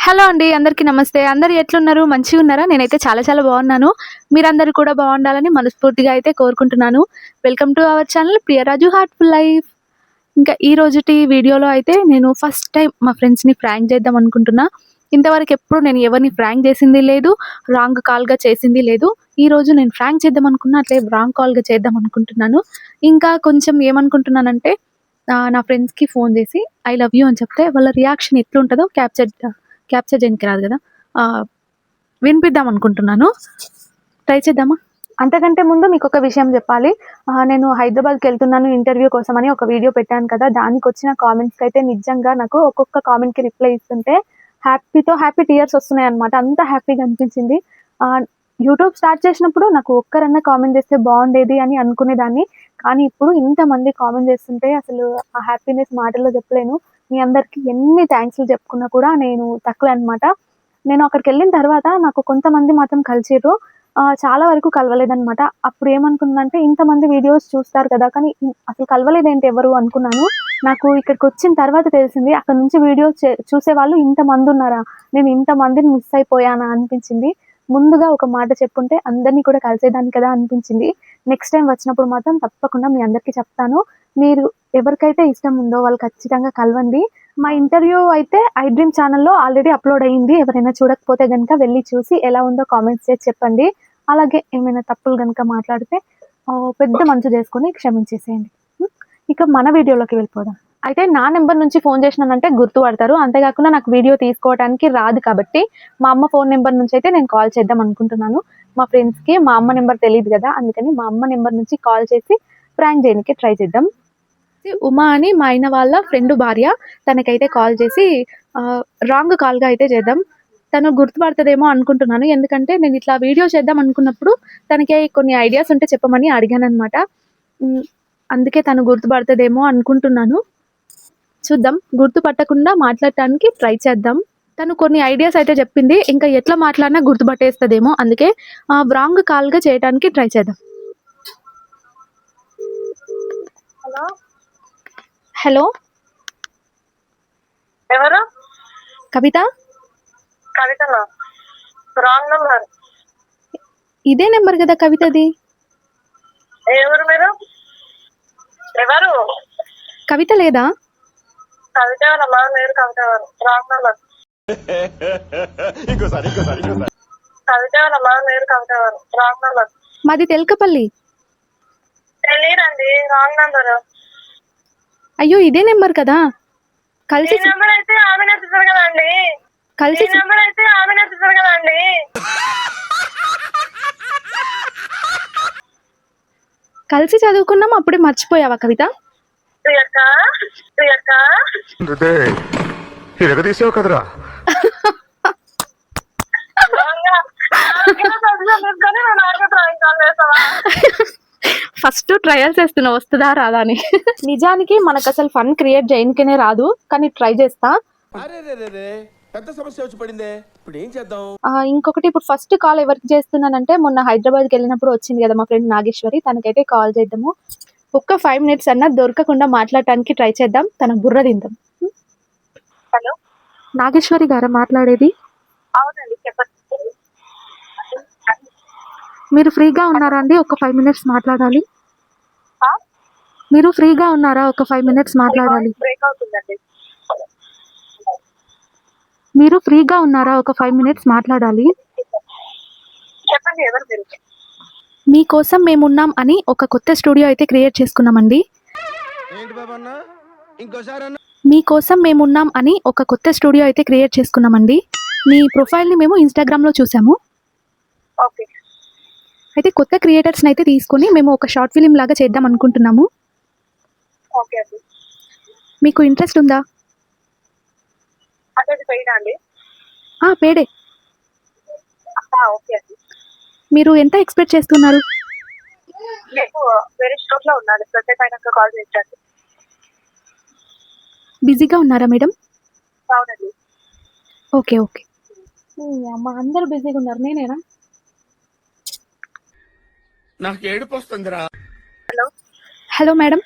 Hello అండి, అందరికీ నమస్తే. అందరూ ఎట్లున్నారు? మంచిగా ఉన్నారా? నేనైతే చాలా చాలా బాగున్నాను. మీరందరూ కూడా బాగుండాలని మనస్ఫూర్తిగా అయితే కోరుకుంటున్నాను. Welcome to our channel Priyaraju heartful life. ఇంకా ఈ రోజుటి వీడియోలో అయితే నేను ఫస్ట్ టైం మా ఫ్రెండ్స్‌ని ప్రాంక్ చేద్దాం అనుకుంటున్నా. ఇంతవరకు ఎప్పుడు నేను ఎవరిని ప్రాంక్ చేసింది లేదు. రాంగ్ కాల్‌గా చేసింది లేదు. ఈరోజు నేను ప్రాంక్ చేద్దాం అనుకున్నా, అట్లే రాంగ్ కాల్‌గా చేద్దాం అనుకుంటున్నాను. ఇంకా కొంచెం ఏమనుకుంటున్నానంటే నా ఫ్రెండ్స్‌కి ఫోన్ చేసి ఐ లవ్ యూ అని చెప్తే వాళ్ళ రియాక్షన్ ఎట్లుంటదో క్యాప్చర్ చేయనికి రాదు కదా, వినిపిద్దాం అనుకుంటున్నాను. ట్రై చేద్దామా? అంతకంటే ముందు మీకు ఒక విషయం చెప్పాలి. నేను హైదరాబాద్కి వెళ్తున్నాను ఇంటర్వ్యూ కోసం అని ఒక వీడియో పెట్టాను కదా, దానికి వచ్చిన కామెంట్స్కి అయితే నిజంగా నాకు ఒక్కొక్క కామెంట్కి రిప్లై ఇస్తుంటే హ్యాపీ టీయర్స్ వస్తున్నాయి అనమాట. అంత హ్యాపీగా అనిపించింది. యూట్యూబ్ స్టార్ట్ చేసినప్పుడు నాకు ఒక్కరన్నా కామెంట్ చేస్తే బాగుండేది అని అనుకునేదాన్ని. కానీ ఇప్పుడు ఇంతమంది కామెంట్ చేస్తుంటే అసలు ఆ హ్యాపీనెస్ మాటల్లో చెప్పలేను. మీ అందరికీ ఎన్ని థ్యాంక్స్‌లు చెప్పుకున్నా కూడా నేను తక్కువే అనమాట. నేను అక్కడికెళ్ళిన తర్వాత నాకు కొంతమంది మాత్రం కలిసిర్రు. చాలా వరకు కలవలేదనమాట. అప్పుడు ఏమనుకున్నానంటే ఇంతమంది వీడియోస్ చూస్తారు కదా, కానీ అసలు కలవలేదేంటి ఎవరు అనుకున్నాను. నాకు ఇక్కడికొచ్చిన తర్వాత తెలిసింది అక్కడి నుంచి వీడియోస్ చూసేవాళ్ళు ఇంతమందున్నారా? నేను ఇంతమందిని మిస్ అయిపోయానా అనిపించింది. ముందుగా ఒక మాట చెప్పుంటే అందరిని కూడా కలిసేదాన్ని కదా అనిపించింది. నెక్స్ట్ టైం వచ్చినప్పుడు మాత్రం తప్పకుండా మీ అందరికీ చెప్తాను. మీరు ఎవరికైతే ఇష్టం ఉందో వాళ్ళు ఖచ్చితంగా కలవండి. మా ఇంటర్వ్యూ అయితే ఐ డ్రీమ్ ఛానల్‌లో ఆల్రెడీ అప్‌లోడ్ అయింది. ఎవరైనా చూడకపోతే గనుక వెళ్లి చూసి ఎలా ఉందో కామెంట్స్ చేసి చెప్పండి. అలాగే ఏమైనా తప్పులు గనుక మాట్లాడితే పెద్ద మనసు చేసుకొని క్షమించేసేయండి. హ్మ్. ఇక మన వీడియోలోకి వెళ్ళిపోదాం. అయితే నా నెంబర్ నుంచి ఫోన్ చేసినానంటే గుర్తుపడతారు. అంతేకాకుండా నాకు వీడియో తీసుకోవడానికి రాదు కాబట్టి మా అమ్మ ఫోన్ నెంబర్ నుంచి అయితే నేను కాల్ చేద్దాం అనుకుంటున్నాను. మా ఫ్రెండ్స్‌కి మా అమ్మ నెంబర్ తెలీదు గదా, అందుకని మా అమ్మ నెంబర్ నుంచి కాల్ చేసి ప్రాంక్ చేయనీకి ట్రై చేద్దాం. ఉమా అని మా ఆయన వాళ్ళ ఫ్రెండ్ భార్య, తనకైతే కాల్ చేసి రాంగ్ కాల్‌గా అయితే చేద్దాం. తను గుర్తుపడతదేమో అనుకుంటున్నాను. ఎందుకంటే నేను ఇట్లా వీడియో చేద్దాం అనుకున్నప్పుడు తనకి కొన్ని ఐడియాస్ ఉంటే చెప్పమని అడిగాననమాట. అందుకే తను గుర్తుపడతదేమో అనుకుంటున్నాను. చూద్దాం. గుర్తుపట్టకుండా మాట్లాడటానికి ట్రై చేద్దాం. తను కొన్ని ఐడియాస్ అయితే చెప్పింది. ఇంకా ఎట్లా మాట్లాడినా గుర్తుపట్టేస్తదేమో. అందుకే రాంగ్ కాల్‌గా చేయడానికి ట్రై చేద్దాం. హలో, హలో, ఎవరు? కవిత. కవితనా? Wrong number. ఇదే నెంబర్ కదా కవితది. ఎవరు మీరు? ఎవరు? కవిత లేదా? కవిత ఎవరమ్మా? మీరు కవిత ఎవరు? Wrong number. కవిత ఎవరమ్మా? మీరు కవిత ఎవరు? Wrong number. మాది తెల్కపల్లి. తెలియదండి, రాంగ్ నెంబర్. అయ్యో, ఇదే నెంబర్ కదా. కలిసి నెంబర్ అయితే ఆమె నెత్తుతారు కదండి. కలిసి నెంబర్ అయితే ఆమె నెత్తుతారు కదండి. కలిసి చదువుకున్నాం, అప్పుడే మర్చిపోయావా కవిత? ప్రియక్క, ప్రియక్క తీసావు కదరా. ఫస్ట్ ట్రయల్స్ చేస్తున్నా వస్తుందా రాదా అని. నిజానికి మనకు అసలు ఫన్ క్రియేట్ చేయనికనే రాదు, కానీ ట్రై చేస్తా. పెద్ద సమస్య వచ్చి పడిందే, ఇప్పుడు ఏం చేద్దాం? ఇంకొకటి, ఇప్పుడు ఫస్ట్ కాల్ ఎవరికి చేస్తున్నానంటే మొన్న హైదరాబాద్కి వెళ్ళినప్పుడు వచ్చింది కదా మా ఫ్రెండ్ నాగేశ్వరి, తనకైతే కాల్ చేద్దాము. ఒక్క 5 minutes అన్నా దొరకకుండా మాట్లాడటానికి ట్రై చేద్దాం. తన బుర్ర తిందాం. హలో, నాగేశ్వరి గారా మాట్లాడేది? అవునండి, చెప్పండి. మీరు ఫ్రీగా ఉన్నారా అండి? ఒక 5 minutes మాట్లాడాలి. మీరు ఫ్రీగా ఉన్నారా? ఒక 5 minutes మాట్లాడాలి. బ్రేక్ అవుతుందండి. మీరు ఫ్రీగా ఉన్నారా? ఒక 5 minutes మాట్లాడాలి. చెప్పండి, ఎవరు మీరు? మీకోసం మేమున్నాం అని ఒక కొత్త స్టూడియో అయితే క్రియేట్ చేసుకున్నామండి. మీకోసం మేమున్నాం అని ఒక కొత్త స్టూడియో అయితే క్రియేట్ చేసుకున్నామండి. మీ ప్రొఫైల్ని మేము ఇన్స్టాగ్రామ్లో చూసాము. ఓకే. అయితే కొత్త క్రియేటర్స్ని అయితే తీసుకొని మేము ఒక షార్ట్ ఫిలిం లాగా చేద్దాం అనుకుంటున్నాము. ఓకే అండి. మీకు ఇంట్రెస్ట్ ఉందా? అంటే పెయినా అండి? పేడే. ఓకే అండి. మీరు ఎంత ఎక్స్పెక్ట్ చేస్తున్నారు? నేను వేరే స్టోర్లో ఉన్నాను, ప్రత్యేక అయినాక కాల్ చేయండి. బిజీగా ఉన్నారా మేడం? అవునండి. Okay okay. అమ్మ, అందరూ బిజీగా ఉన్నారు, నేనేనా? నాకు ఏడుపు వస్తుందిరా. హలో. Hello madam.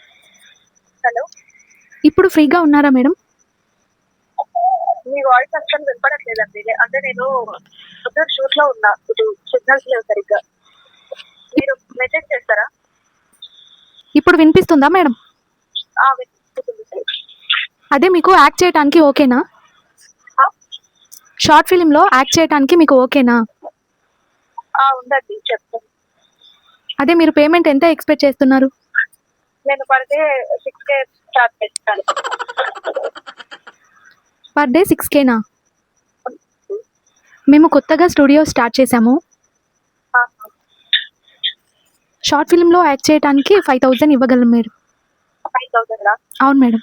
హలో. ఇప్పుడు ఫ్రీగా ఉన్నారా మేడం? మీ వాయిస్ అసలు వినపడట్లేదండి. అంటే నేను షూట్ లో ఉన్నా, ఇటు సిగ్నల్స్ లేవు సరిగ్గా. మీరు మెసేజ్ చేస్తారా? ఇప్పుడు వినిపిస్తుందా మేడం? వినిపిస్తుంది సార్. అదే మీకు యాక్ట్ చేయడానికి ఓకేనా? షార్ట్ ఫిలింలో యాక్ట్ చేయడానికి మీకు ఓకేనా? ఉందండి, చెప్తాను. అదే మీరు పేమెంట్ ఎంత ఎక్స్పెక్ట్ చేస్తున్నారు? నేను పడితే 6K స్టార్ట్ చేస్తాను. పర్ డే 6Kనా? మేము కొత్తగా స్టూడియో స్టార్ట్ చేశాము. షార్ట్ ఫిలింలో యాక్ట్ చేయడానికి 5,000 ఇవ్వగలం మీరు. 5,000 అవును మేడం.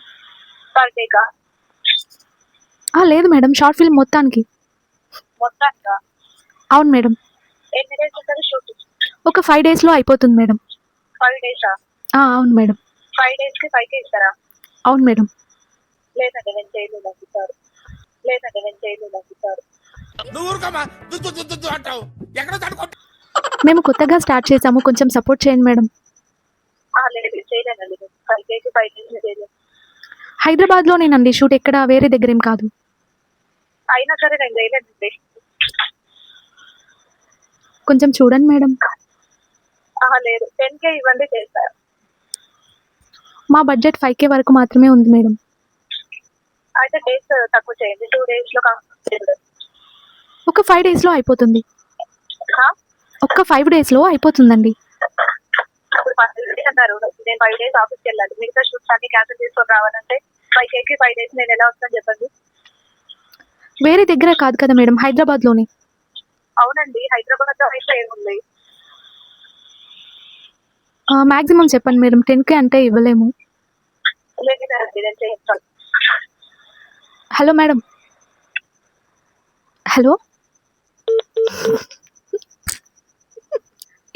పర్ డేకా? లేదు మేడం, షార్ట్ ఫిల్మ్ మొత్తానికి. మొత్తంగా? అవును మేడం. ఎన్ని డేస్ ఉంటుంది షూట్? ఒక 5 డేస్లో అయిపోతుంది మేడం. 5 డేసా? అవును మేడం. 5 days కి 5K ఇస్తారా? అవును మేడం. లేదండి, నేను చేయలేదు సార్. నువ్వు ఊరుకోమా, దుద్దు దుద్దు దుద్దు అంటావు. ఎక్కడో తడుకో. మేము కొత్తగా స్టార్ట్ చేశాము, కొంచెం సపోర్ట్ చేయండి మేడం. లేదు, చేయలేనండి. 5K కి 5 days చేయలేదు. హైదరాబాద్లోనేనండి షూట్, ఎక్కడ వేరే దగ్గర ఏం కాదు. అయినా సరే నేను చేయలేనండి. కొంచెం చూడండి మేడం. లేదు, 10K ఇవ్వండి, చేస్తారు. మా బడ్జెట్ 5K వరకు మాత్రమే ఉంది మేడం. అయితే డేస్ తక్కువ చేయండి, 2 days లో కంప్లీట్. ఒక 5 డేస్లో అయిపోతుంది. ఒక్క 5 డేస్లో అయిపోతుందండి. ఇప్పుడు 5 days అన్నారు, నేను 5 days ఆఫీస్కి వెళ్ళాలి. మిగతా షూట్స్ అన్ని క్యాన్సిల్ చేసుకొని రావాలంటే 5K కి 5 days నేను ఎలా వస్తాను చెప్పండి? వేరే దగ్గర కాదు కదా మేడం, హైదరాబాద్లోనే. అవునండి, హైదరాబాద్ అయితే ఏముంది? మ్యాక్సిమం చెప్పండి మేడం, 10K అంటే ఇవ్వలేము. లేదండి, నేను చేస్తాను. Hello madam. హలో,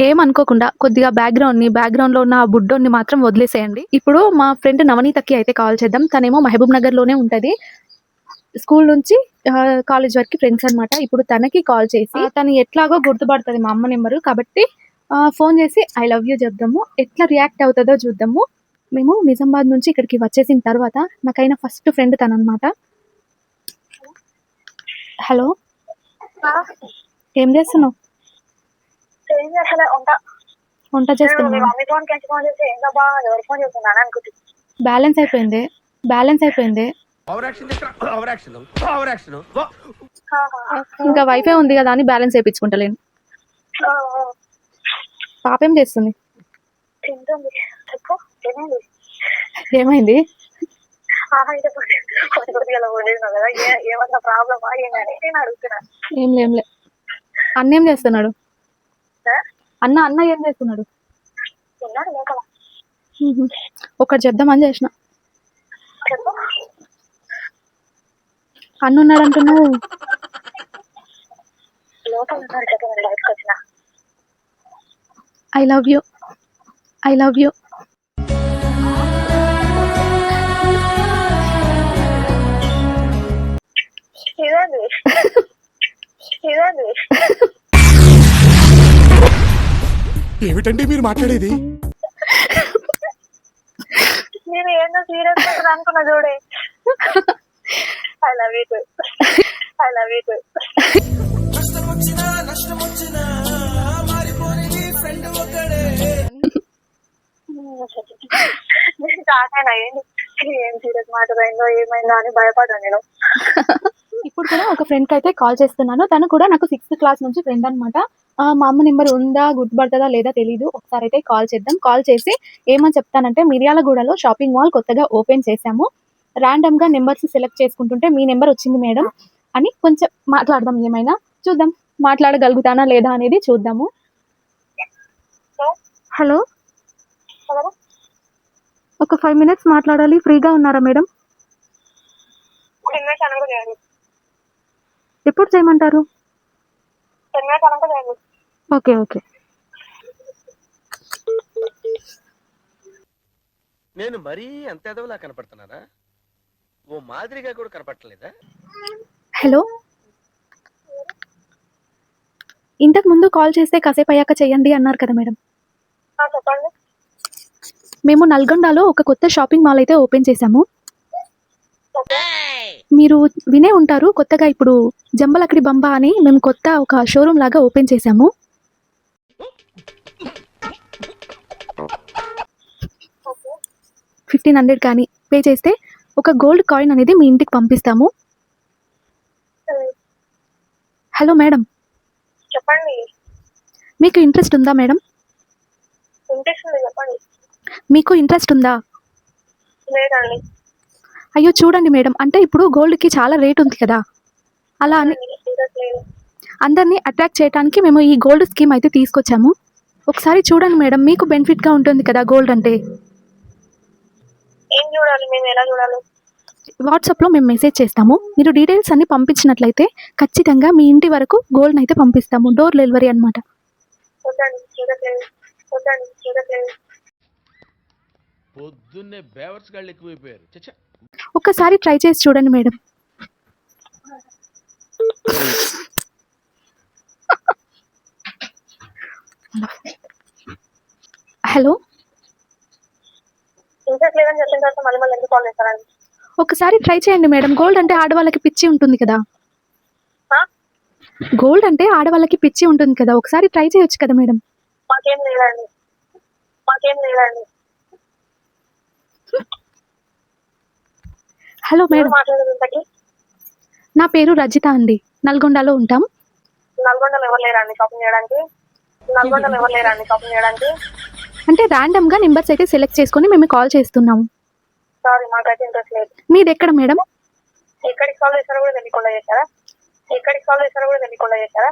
ఏమనుకోకుండా కొద్దిగా బ్యాక్గ్రౌండ్లో ఉన్న ఆ బుడ్డోని మాత్రం వదిలేసేయండి. ఇప్పుడు మా ఫ్రెండ్ నవనీతకి అయితే కాల్ చేద్దాం. తనేమో మహబూబ్ నగర్లోనే ఉంటుంది. స్కూల్ నుంచి కాలేజ్ వరకు ఫ్రెండ్స్ అనమాట. ఇప్పుడు తనకి కాల్ చేసి, తను ఎట్లాగో గుర్తుపడుతుంది మా అమ్మ నెంబరు కాబట్టి ఫోన్ చేసి ఐ లవ్ యూ చెప్దాము. ఎట్లా రియాక్ట్ అవుతుందో చూద్దాము. మేము నిజామాబాద్ నుంచి ఇక్కడికి వచ్చేసిన తర్వాత నాకైనా ఫస్ట్ ఫ్రెండ్ తననమాట. హలో, ఏం చేస్తున్నావు? వంట చేస్తున్నాను. బ్యాలెన్స్ అయిపోయింది. ఇంకా వైఫై ఉంది కదా అని బ్యాలెన్స్ వేయించుకుంటలేను. పాప ఏం చేస్తుంది? ఏమైంది? ఏంలే. అన్న ఏం చేస్తున్నాడు? అన్న ఏం చేస్తున్నాడు? ఒకటి చెప్దామని చేసిన. అన్న ఉన్నాడు అంటున్నావు. I love you. ఏమిటండి మీరు మాట్లాడేది? నేను ఏందో సీరియస్ అనుకున్నా చూడే. I love you. ఏం సీరియస్ మాట్లాడిందో ఏమైందో అని భయపడ్డా నేను. ఇప్పుడు కూడా ఒక ఫ్రెండ్ కి అయితే కాల్ చేస్తున్నాను. తను కూడా నాకు 6th క్లాస్ నుంచి ఫ్రెండ్ అనమాట. మా అమ్మ నెంబర్ ఉందా, గుర్తుపడుతుందా లేదా తెలీదు. ఒకసారి అయితే కాల్ చేద్దాం. కాల్ చేసి ఏమని చెప్తానంటే, మిర్యాలగూడలో షాపింగ్ మాల్ కొత్తగా ఓపెన్ చేశాము, ర్యాండమ్ గా నెంబర్స్ సెలెక్ట్ చేసుకుంటుంటే మీ నెంబర్ వచ్చింది మేడం అని కొంచెం మాట్లాడదాం. ఏమైనా చూద్దాం, మాట్లాడగలుగుతానా లేదా అనేది చూద్దాము. హలో, ఒక 5 minutes మాట్లాడాలి. ఫ్రీగా ఉన్నారా మేడం? ఎప్పుడు చేయమంటారు? ఓకే. నేను మరీ అంత ఎదవలా కనపడుతున్నానా? ఓ మాదిరిగా కూడా కనపడలేదా? హలో, ఇంతకు ముందు కాల్ చేస్తే కాసేపు అయ్యాక చెయ్యండి అన్నారు కదా మేడం. చెప్పండి. మేము నల్గొండలో ఒక కొత్త షాపింగ్ మాల్ అయితే ఓపెన్ చేశాము. మీరు వినే ఉంటారు, కొత్తగా ఇప్పుడు జంబలకడి బంబా అని మేము కొత్త ఒక షోరూమ్ లాగా ఓపెన్ చేశాము. ఓకే. 1500 కానీ పే చేస్తే ఒక గోల్డ్ కాయిన్ అనేది మీ ఇంటికి పంపిస్తాము. హలో మేడం, చెప్పండి. మీకు ఇంట్రెస్ట్ ఉందా మేడం? ఇంట్రెస్ట్ చెప్పండి. మీకు ఇంట్రెస్ట్ ఉందా? లేదండి. అయ్యో చూడండి మేడం, అంటే ఇప్పుడు గోల్డ్కి చాలా రేట్ ఉంది కదా, అలా అని ఇంట్రెస్ట్ లేదు. అందరినీ అట్రాక్ట్ చేయడానికి మేము ఈ గోల్డ్ స్కీమ్ అయితే తీసుకొచ్చాము. ఒకసారి చూడండి మేడం, మీకు బెనిఫిట్గా ఉంటుంది కదా గోల్డ్ అంటే. ఏం చూడాలి, మేము ఎలా చూడాలి? వాట్సాప్లో మేము మెసేజ్ చేస్తాము, మీరు డీటెయిల్స్ అన్ని పంపించినట్లయితే ఖచ్చితంగా మీ ఇంటి వరకు గోల్డ్ని అయితే పంపిస్తాము. డోర్ డెలివరీ అనమాట. వద్దండి, ఇంట్రెస్ట్ లేదు. వద్దండి, ఇంట్రెస్ట్ లేదు. పొద్దున్నే బేవర్స్ గాళ్ళు ఎక్కువైపోయారు. చచ్చా. ఒక్కసారి ట్రై చేసి చూడండి మేడం. హలో, ఇంట్రెస్ట్ లేదని చెప్పిన తర్వాత మళ్ళీ మళ్ళీ ఎందుకు కాల్ చేస్తారండి? ఒకసారి ట్రై చేయండి మేడం. గోల్డ్ అంటే ఆడవాళ్ళకి పిచ్చి ఉంటుంది కదా, ఆ? గోల్డ్ అంటే ఆడవాళ్ళకి పిచ్చి ఉంటుంది కదా, ఒకసారి ట్రై చేయొచ్చు కదా మేడం. మాకేం లేదండి. మాకేం లేదండి. హలో ఎవరు మేడం, మాట్లాడేది ఇంతకి? నా పేరు రజిత అండి, నల్గొండలో ఉంటాం. నల్గొండలో ఎవరు లేరండి షాపింగ్ చేయడానికి? నల్గొండలో ఎవరు లేరండి షాపింగ్ చేయడానికి? అంటే ర్యాండమ్గా నెంబర్స్ అయితే సెలెక్ట్ చేసుకొని మేము కాల్ చేస్తున్నాము. సారీ, మాకైతే ఇంట్రెస్ట్ లేదు. మీది ఎక్కడ మేడం? ఎక్కడికి కాల్ చేస్తారో కూడా తెలియకుండా చేస్తారా? ఎక్కడికి కాల్ చేస్తారో కూడా తెలియకుండా చేస్తారా?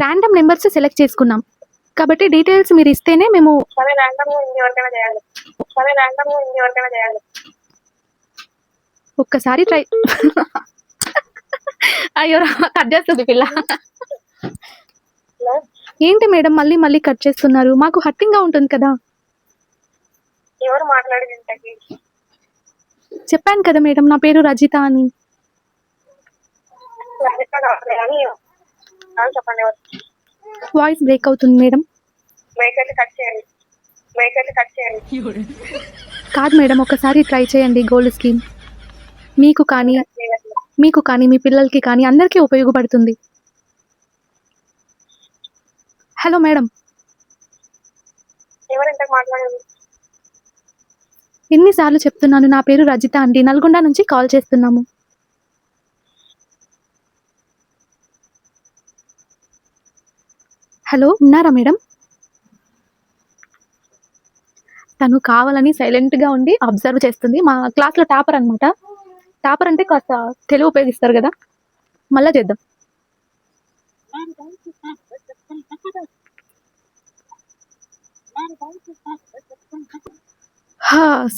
ర్యాండమ్ నెంబర్స్ సెలెక్ట్ చేసుకున్నాం కాబట్టి డీటెయిల్స్ మీరు ఇస్తేనే మేము. సరే, ర్యాండమ్గా ఇంకెవరికైనా చేయాలి. సరే, ర్యాండమ్గా ఇంకెవరికైనా చేయాలి. ఒక్కసారి ట్రై. అయ్యో కట్ చేస్తుంది పిల్ల. హలో, ఏంటి మేడం మళ్ళీ మళ్ళీ కట్ చేస్తున్నారు? మాకు హట్టింగ్గా ఉంటుంది కదా. ఎవరు మాట్లాడేది ఇంతకి? చెప్పాను కదా మేడం, నా పేరు రజిత అని. చెప్పండి ఎవరు? వాయిస్ బ్రేక్ అవుతుంది మేడం. బ్రేక్ అయితే కట్ చేయండి. బ్రేక్ అయితే కట్ చేయండి. కాదు మేడం, ఒకసారి ట్రై చేయండి. గోల్డ్ స్కీమ్ మీకు కానీ మీ పిల్లలకి కానీ అందరికీ ఉపయోగపడుతుంది. హలో మేడం, ఎవరు ఇంతకు మాట్లాడేది? ఎన్నిసార్లు చెప్తున్నాను, నా పేరు రజిత అండి, నల్గొండ నుంచి కాల్ చేస్తున్నాము. హలో, ఉన్నారా మేడం? తను కావాలని సైలెంట్గా ఉండి అబ్జర్వ్ చేస్తుంది. మా క్లాస్లో టాపర్ అనమాట. టాపర్ అంటే కాస్త తెలుగు ఉపయోగిస్తారు కదా. మళ్ళా చేద్దాం.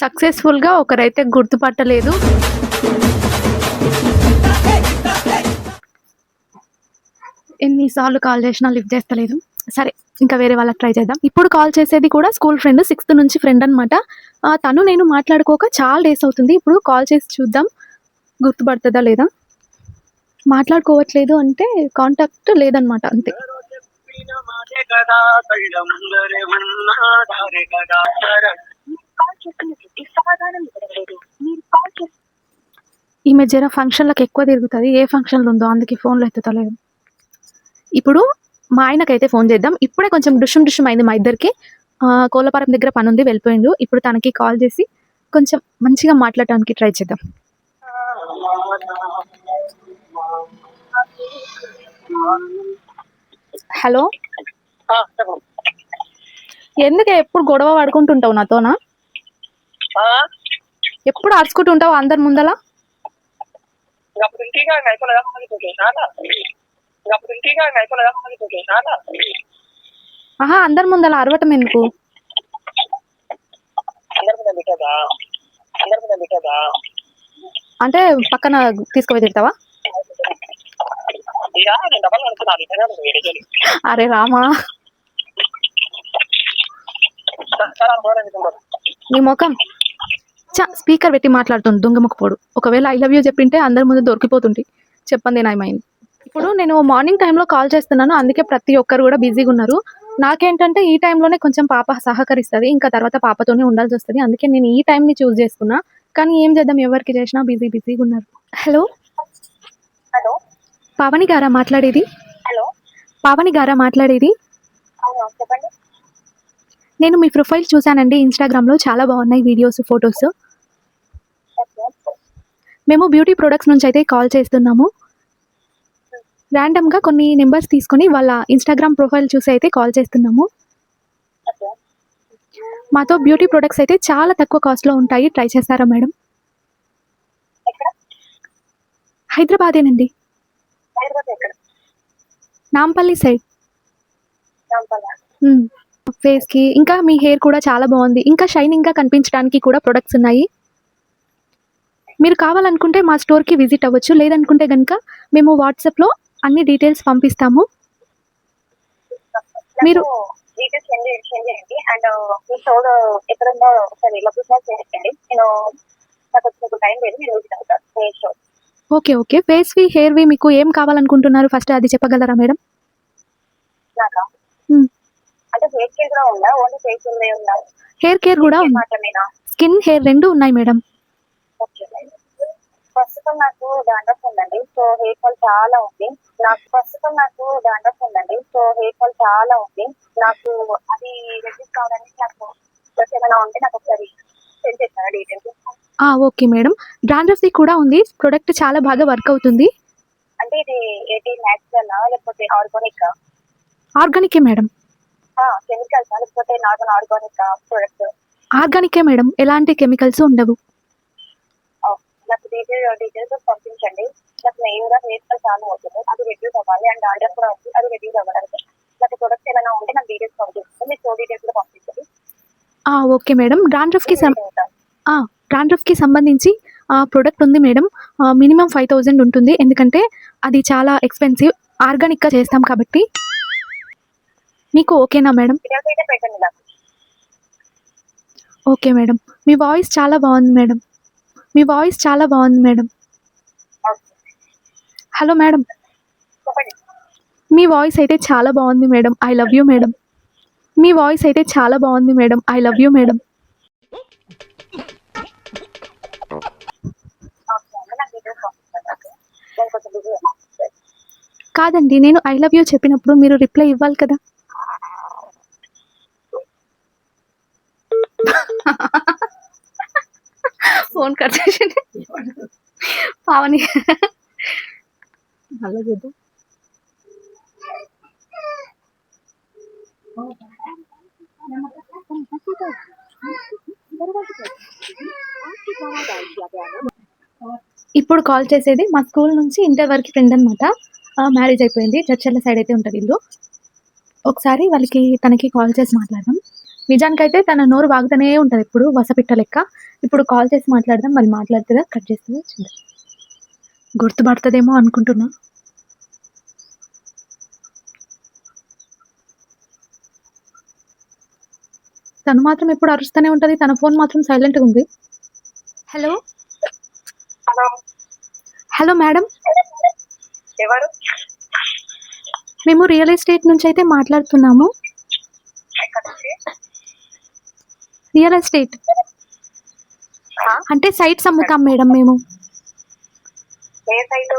సక్సెస్ఫుల్గా ఒకరైతే గుర్తుపట్టలేదు. ఎన్నిసార్లు కాల్ చేసినా లిఫ్ట్ చేస్తలేదు. సరే, ఇంకా వేరే వాళ్ళకి ట్రై చేద్దాం. ఇప్పుడు కాల్ చేసేది కూడా స్కూల్ ఫ్రెండ్, 6th నుంచి ఫ్రెండ్ అనమాట. తను నేను మాట్లాడుకోక చాలా డేస్ అవుతుంది. ఇప్పుడు కాల్ చేసి చూద్దాం గుర్తుపడుతుందా లేదా. మాట్లాడుకోవట్లేదు అంటే కాంటాక్ట్ లేదనమాట, అంతే. ఈ మధ్య ఫంక్షన్లకు ఎక్కువ తిరుగుతుంది. ఏ ఫంక్షన్లు ఉందో అందుకే ఫోన్లో ఎత్తుతలేదు. ఇప్పుడు మా ఆయనకైతే ఫోన్ చేద్దాం. ఇప్పుడే కొంచెం డుషం అయింది మా ఇద్దరికి. కోళ్ళపారం దగ్గర పని ఉంది, వెళ్ళిపోయిండు. ఇప్పుడు తనకి కాల్ చేసి కొంచెం మంచిగా మాట్లాడటానికి ట్రై చేద్దాం. హలో, ఎందుకే ఎప్పుడు గొడవ పడుకుంటుంటావు నాతోనా? ఎప్పుడు అరుచుకుంటుంటావు అందరి ముందల? ఆహా, అందరి ముందల అరవటం ఎందుకు? అంటే పక్కన తీసుకుపోయి తిడతావా? అరే రామా, నీ ముఖం. స్పీకర్ పెట్టి మాట్లాడుతుంది దొంగముఖపోడు. ఒకవేళ ఐ లవ్ యూ చెప్పింటే అందరి ముందు దొరికిపోతుంది. చెప్పండి నాయమైంది. ఇప్పుడు నేను మార్నింగ్ టైంలో కాల్ చేస్తున్నాను, అందుకే ప్రతి ఒక్కరు కూడా బిజీగా ఉన్నారు. నాకేంటంటే ఈ టైంలోనే కొంచెం పాప సహకరిస్తుంది, ఇంకా తర్వాత పాపతోనే ఉండాల్సి వస్తుంది. అందుకే నేను ఈ టైంని చూస్ చేసుకున్నా. కానీ ఏం చేద్దాం, ఎవరికి చేసినా బిజీగా ఉన్నారు. హలో, హలో పావని గారా మాట్లాడేది? హలో పావని గారా మాట్లాడేది? అవును చెప్పండి. నేను మీ ప్రొఫైల్ చూశానండి ఇన్స్టాగ్రామ్లో, చాలా బాగున్నాయి వీడియోస్, ఫొటోస్. ఓకే. మేము బ్యూటీ ప్రొడక్ట్స్ నుంచి అయితే కాల్ చేస్తున్నాము. ర్యాండమ్గా కొన్ని నెంబర్స్ తీసుకొని వాళ్ళ ఇన్స్టాగ్రామ్ ప్రొఫైల్ చూసి అయితే కాల్ చేస్తున్నాము. ఓకే. మాతో బ్యూటీ ప్రొడక్ట్స్ అయితే చాలా తక్కువ కాస్ట్లో ఉంటాయి, ట్రై చేస్తారా మేడం? ఎక్కడ? హైదరాబాదేనండి, హైదరాబాద్ ఎక్కడ? నాంపల్లి సైడ్. రాంపల్లి. ఫేస్కి ఇంకా మీ హెయిర్ కూడా చాలా బాగుంది, ఇంకా షైనింగ్గా కనిపించడానికి కూడా ప్రొడక్ట్స్ ఉన్నాయి. మీరు కావాలనుకుంటే మా స్టోర్కి విజిట్ అవ్వచ్చు, లేదనుకుంటే కనుక మేము వాట్సాప్లో అన్ని డీటెయిల్స్ పంపిస్తాము. మీరు డీటెయిల్స్ సెండ్ చేయండి. అండ్ మీ స్టోర్ ఎక్కడుందో ఒకసారి లొకేషన్ చేయండి. నేను నాకు వచ్చిన టైం లేదు, నేను విజిట్ అవుతాను మీ స్టోర్. ఓకే. ఫేస్వి హెయిర్వి మీకు ఏం కావాలనుకుంటున్నారు, ఫస్ట్ అది చెప్పగలరా మేడం? నాకా? మ్మ్. అంటే ఫేస్ కేర్ కూడా ఉందా? ఓన్లీ ఫేస్ ఉందా? హెయిర్ కేర్ కూడా ఉంది, మాత్రమేనా? స్కిన్ హెయిర్ రెండు ఉన్నాయి మేడం. ఓకే. ప్రస్తుతం నాకు డాండ్రఫ్ ఉందండి, సో హెయిర్ ఫాల్ చాలా ఉంది. నాకు అది రెడ్యూస్ కావడానికి నాకు ఏమైనా ఉంటే నాకు ఒకసారి సెండ్ చేస్తారా డీటెయిల్స్? ఓకే మేడం, డాండ్రఫ్ది కూడా ఉంది, ప్రొడక్ట్ చాలా బాగా వర్క్ అవుతుంది. అంటే ఇది ఏంటి, న్యాచురల్ లేకపోతే ఆర్గానిక్? ఆర్గానికే మేడం. కెమికల్స్ లేకపోతే నార్మల్ ఆర్గానిక్ ప్రొడక్ట్? ఆర్గానికే మేడం, ఎలాంటి కెమికల్స్ ఉండవు. నాకు డీటెయిల్స్ పంపించండి. నాకు మెయిన్ గా హెయిర్ ఫాల్ చాలా అవుతుంది, అది రెడ్యూస్ అవ్వాలి. అండ్ డాండ్రఫ్ కూడా ఉంది, అది రెడ్యూస్ అవ్వడానికి నాకు ప్రొడక్ట్స్ ఏమైనా ఉంటే నాకు డీటెయిల్స్ పంపిస్తుంది. మీ స్టోర్ డీటెయిల్స్ కూడా పంపించండి. ఓకే మేడం, డాండ్రఫ్కి సంబంధించి ప్రోడక్ట్ ఉంది మేడం. మినిమం 5000 ఉంటుంది, ఎందుకంటే అది చాలా ఎక్స్పెన్సివ్, ఆర్గానిక్గా చేస్తాం కాబట్టి. మీకు ఓకేనా మేడం? డీటెయిల్స్ అయితే పెట్టండి నాకు. ఓకే మేడం, మీ వాయిస్ చాలా బాగుంది మేడం. హలో మేడం, చెప్పండి. మీ వాయిస్ అయితే చాలా బాగుంది madam, I love you madam. Okay అండి, నాకు డీటెయిల్స్ పంపించండి. ఓకే, నేను కొంచెం బిజీ ఉన్నాను. కాదండి, నేను ఐ లవ్ యూ చెప్పినప్పుడు మీరు రిప్లై ఇవ్వాలి కదా. ఫోన్ కట్ చేసింది పావని. మళ్ళీ చేద్దాం. ఇప్పుడు కాల్ చేసేది మా స్కూల్ నుంచి ఇంటర్ వరకు ఫ్రెండ్ అనమాట. మ్యారేజ్ అయిపోయింది, చర్చల సైడ్ అయితే ఉంటుంది ఇల్లు. ఒకసారి తనకి కాల్ చేసి మాట్లాడదాం. నిజానికైతే తన నోరు వాగుతూనే ఉంటుంది ఎప్పుడు వసపిట్ట లెక్క. ఇప్పుడు కాల్ చేసి మాట్లాడదాం, మరి మాట్లాడుతుందా కట్ చేస్తుందా చూద్దాం. గుర్తుపడుతుందేమో అనుకుంటున్నా. తను మాత్రం ఎప్పుడు అరుస్తూనే ఉంటుంది, తన ఫోన్ మాత్రం సైలెంట్గా ఉంది. హలో హలో హలో మేడం, ఎవరు? మేము రియల్ ఎస్టేట్ నుంచి అయితే మాట్లాడుతున్నాము. ఎక్కడ నుంచి? రియల్ ఎస్టేట్ అంటే సైట్స్ అమ్ముతాం మేడం మేము. ఏ సైటు?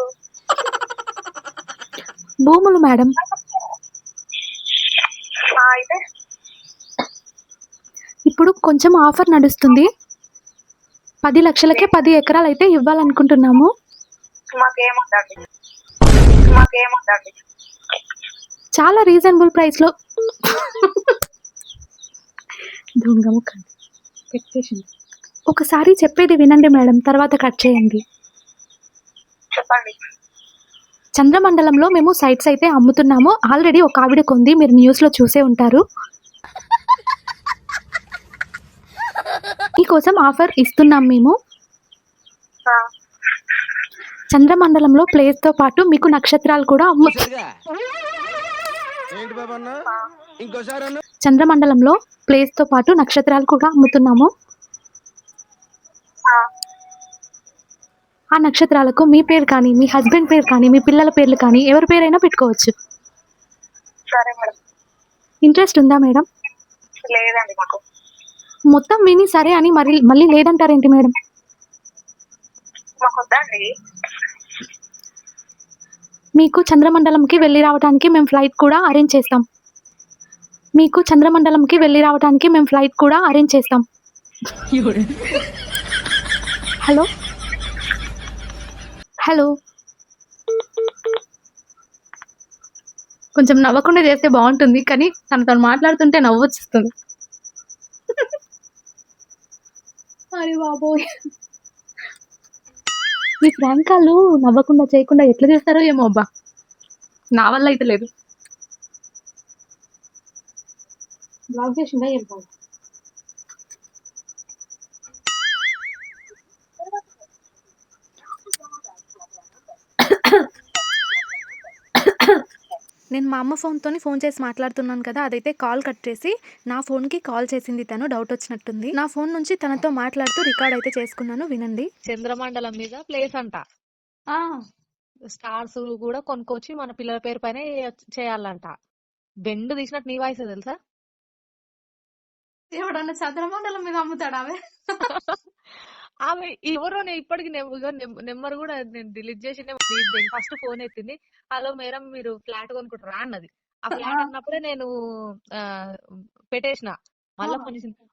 భూములు మేడం. అయితే ఇప్పుడు కొంచెం ఆఫర్ నడుస్తుంది, 10 లక్షలకే 10 ఎకరాలు అయితే ఇవ్వాలనుకుంటున్నాము. మాకేముందండి. చాలా రీజనబుల్ ప్రైస్లో. ఒకసారి చెప్పేది వినండి మేడం, తర్వాత కట్ చేయండి. చెప్పండి. చంద్రమండలంలో మేము సైట్స్ అయితే అమ్ముతున్నాము. ఆల్రెడీ ఒక ఆవిడ కొంది, మీరు న్యూస్లో చూసే ఉంటారు. మీకోసం ఆఫర్ ఇస్తున్నాం మేము. చంద్రమండలంలో ప్లేస్తో పాటు మీకు నక్షత్రాలు కూడా చంద్రమండలంలో ప్లేస్తో పాటు నక్షత్రాలు కూడా అమ్ముతున్నాము. ఆ నక్షత్రాలకు మీ పేరు కానీ, మీ హస్బెండ్ పేరు కానీ, మీ పిల్లల పేర్లు కానీ, ఎవరి పేరైనా పెట్టుకోవచ్చు. సరే మేడం. ఇంట్రెస్ట్ ఉందా మేడం? లేదండి మాకు. మొత్తం విని సరే అని మళ్ళీ లేదంటారేంటి మేడం? మాకు వద్దండి. మీకు చంద్రమండలంకి వెళ్ళి రావడానికి మేము ఫ్లైట్ కూడా అరేంజ్ చేస్తాం. హలో హలో కొంచెం నవ్వకుండా చేస్తే బాగుంటుంది, కానీ తనతో మాట్లాడుతుంటే నవ్వు వచ్చేస్తుంది. అరే బాబోయ్, మీ ప్రాంకాలు నవ్వకుండా చేయకుండా ఎట్లా చేస్తారో ఏమో అబ్బా, నా వల్ల అయితే లేదు. బ్లాక్ చేసిందా ఏం కాదు. నేను మా అమ్మ ఫోన్ చేసి మాట్లాడుతున్నాను కదా, అదైతే కాల్ కట్ చేసి నా ఫోన్కి కాల్ చేసింది. తను డౌట్ వచ్చినట్టుంది. నా ఫోన్ నుంచి తనతో మాట్లాడుతూ రికార్డ్ అయితే చేసుకున్నాను, వినండి. చంద్రమండలం మీద ప్లేస్ అంట. స్టార్స్ కూడా కొనుక్కొచ్చి మన పిల్లల పేరు పైన చేయాలంట. బెండ్ తీసినట్టు నీ వాయిస్ తెలుసా? ఎవడన్నా చంద్రమండలం మీద అమ్ముతాడా? ఆమె ఎవరో నేను ఇప్పటికి నెంబర్ కూడా నేను డిలీట్ చేసి ఫస్ట్ ఫోన్ ఎత్తింది. హలో మేడం, మీరు ఫ్లాట్ కొనుక్కుంటారా అన్నది. ఆ ఫ్లాట్ అన్నప్పుడే నేను పెట్టేసిన. మళ్ళా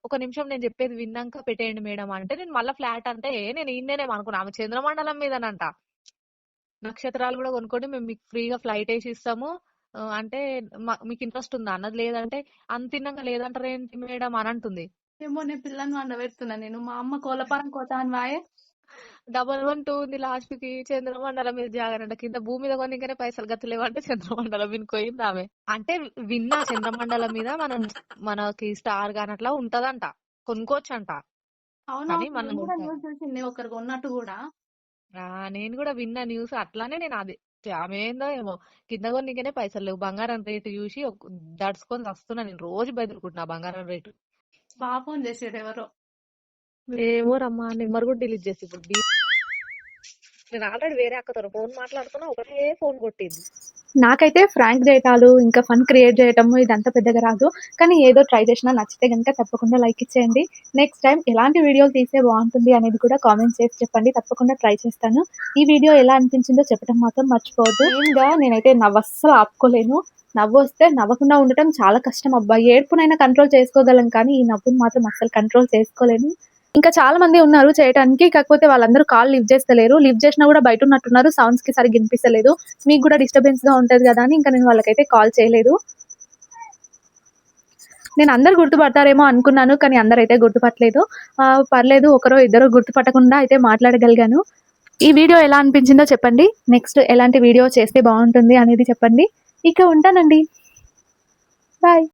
ఒక నిమిషం నేను చెప్పేది విన్నాక పెట్టేయండి మేడం అంటే, నేను మళ్ళీ ఫ్లాట్ అంటే నేను ఈయననేమో అనుకున్నా. ఆమె చంద్రమండలం మీదనంట. నక్షత్రాలు కూడా కొనుక్కోండి, మేము మీకు ఫ్రీగా ఫ్లైట్ వేసి ఇస్తాము అంటే మీకు ఇంట్రెస్ట్ ఉందా అన్నది. లేదంటే అంత తిన్నాక లేదంటారు ఏంటి మేడం అని అంటుంది. ఏమో నేను పిల్లని వండబెడుతున్నా. నేను మా అమ్మ కోలపారం కోత అని వాయే 112 ఉంది లాస్ట్ కి. చంద్రమండలం మీద జాగరంట. కింద భూమి మీద కొనికనే పైసలు గతులేవంటే చంద్రమండలం మీద పోయింది ఆమె. అంటే విన్నా చంద్రమండలం మీద మనకి స్టార్ గాని అట్లా ఉంటదంట, కొనుక్కోవచ్చంట. కానీ మనం ఒకరికి ఉన్నట్టు కూడా నేను కూడా విన్నా న్యూస్. అట్లానే నేను అది ఆమె ఏందో ఏమో కింద కొనికనే పైసలు లేవు. బంగారం రేటు చూసి దడుచుకొని వస్తున్నా. నేను రోజు బెదురుకుంటున్నా బంగారం రేటు. బాగా ఫోన్ చేసాడు ఎవరో. ఏమో రమ్మా, నెంబర్ కూడా డిలీట్ చేసి ఇప్పుడు నేను ఆల్రెడీ వేరే అక్కతో ఫోన్ మాట్లాడుతున్నా, ఒకటే ఫోన్ కొట్టింది. నాకైతే ఫ్రాంక్ చేయటాలు ఇంకా ఫన్ క్రియేట్ చేయటము ఇదంతా పెద్దగా రాదు, కానీ ఏదో ట్రై చేసినా. నచ్చితే కనుక తప్పకుండా లైక్ ఇచ్చేయండి. నెక్స్ట్ టైం ఎలాంటి వీడియోలు తీస్తే బాగుంటుంది అనేది కూడా కామెంట్ చేసి చెప్పండి, తప్పకుండా ట్రై చేస్తాను. ఈ వీడియో ఎలా అనిపించిందో చెప్పడం మాత్రం మర్చిపోవద్దు. మెయిన్గా నేనైతే అస్సలు ఆపుకోలేను. నవ్వు వస్తే నవ్వకుండా ఉండటం చాలా కష్టం అబ్బా. ఏడుపునైనా కంట్రోల్ చేసుకోగలం, కానీ ఈ నవ్వును మాత్రం అస్సలు కంట్రోల్ చేసుకోలేను. ఇంకా చాలా మంది ఉన్నారు చేయడానికి, కాకపోతే వాళ్ళందరూ కాల్ లిఫ్ట్ చేస్తలేరు. లిఫ్ట్ చేసినా కూడా బయట ఉన్నట్టున్నారు, సౌండ్స్ కి సరిగ్గా వినిపిస్తలేదు. మీకు కూడా డిస్టర్బెన్స్ గా ఉంటది కదా అని ఇంకా నేను వాళ్ళకైతే కాల్ చేయలేదు. నేను అందరు గుర్తుపడతారేమో అనుకున్నాను, కానీ అందరైతే గుర్తుపట్టలేదు. పర్లేదు, ఒకరో ఇద్దరు గుర్తుపట్టకుండా అయితే మాట్లాడగలిగాను. ఈ వీడియో ఎలా అనిపించిందో చెప్పండి. నెక్స్ట్ ఎలాంటి వీడియో చేస్తే బాగుంటుంది అనేది చెప్పండి. ఇక ఉంటానండి, బాయ్.